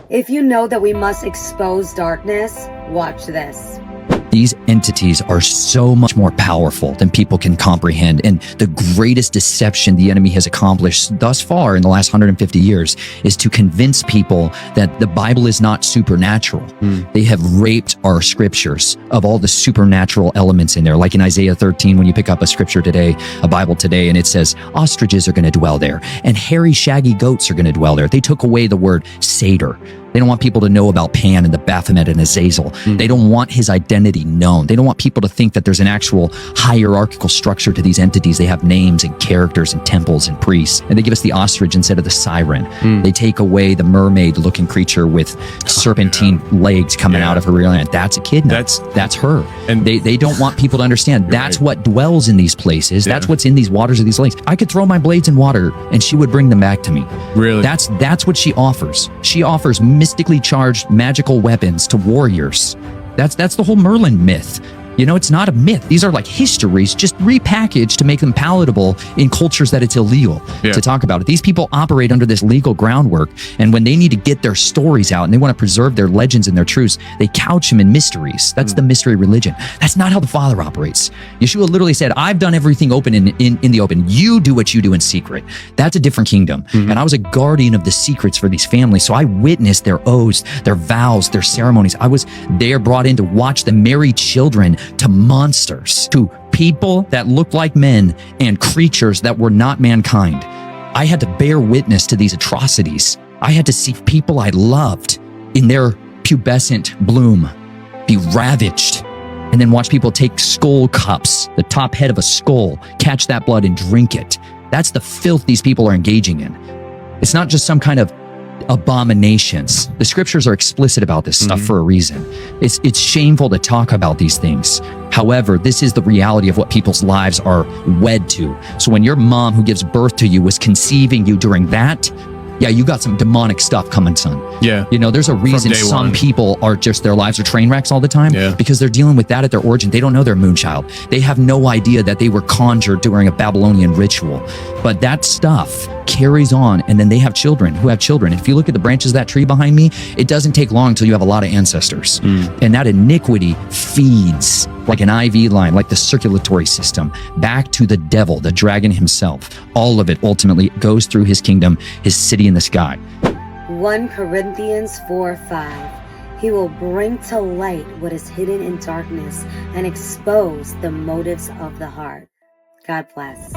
If you know that we must expose darkness, watch this. These entities are so much more powerful than people can comprehend. And the greatest deception the enemy has accomplished thus far in the last 150 years is to convince people that the Bible is not supernatural. They have raped our scriptures of all the supernatural elements in there. Like in Isaiah 13, when you pick up a scripture today, a Bible today, and it says ostriches are going to dwell there and hairy, shaggy goats are going to dwell there. They took away the word satyr. They don't want people to know about Pan and the Baphomet and Azazel. They don't want his identity known. They don't want people to think that there's an actual hierarchical structure to these entities. They have names and characters and temples and priests. And they give us the ostrich instead of the siren. They take away the mermaid-looking creature with serpentine legs coming out of her rear end. That's a kidnap. That's her. And they don't want people to understand that's what dwells in these places. That's what's in these waters of these lakes. I could throw my blades in water and she would bring them back to me. Really? That's what she offers. She offers mystically charged magical weapons to warriors. That's the whole Merlin myth. You know, it's not a myth. These are like histories, just repackaged to make them palatable in cultures that it's illegal to talk about it. These people operate under this legal groundwork, and when they need to get their stories out and they want to preserve their legends and their truths, they couch them in mysteries. That's the mystery religion. That's not how the Father operates. Yeshua literally said, I've done everything open in the open. You do what you do in secret. That's a different kingdom. And I was a guardian of the secrets for these families, so I witnessed their oaths, their vows, their ceremonies. I was there brought in to watch them marry children to monsters, to people that looked like men and creatures that were not mankind. I had to bear witness to these atrocities. I had to see people I loved in their pubescent bloom be ravaged, and then watch people take skull cups, the top head of a skull, catch that blood and drink it. That's the filth these people are engaging in. It's not just some kind of abominations. The scriptures are explicit about this stuff for a reason. It's shameful to talk about these things. However, this is the reality of what people's lives are wed to. So when your mom who gives birth to you was conceiving you during that, yeah, you got some demonic stuff coming, son. Yeah. You know, there's a reason some people are just, their lives are train wrecks all the time because they're dealing with that at their origin. They don't know they're moonchild. They have no idea that they were conjured during a Babylonian ritual. But that stuff carries on, and then they have children who have children. If you look at the branches of that tree behind me, it doesn't take long until you have a lot of ancestors. And that iniquity feeds like an IV line, like the circulatory system, back to the devil, the dragon himself. All of it ultimately goes through his kingdom, his city in the sky. 1 Corinthians 4:5. He will bring to light what is hidden in darkness and expose the motives of the heart. God bless.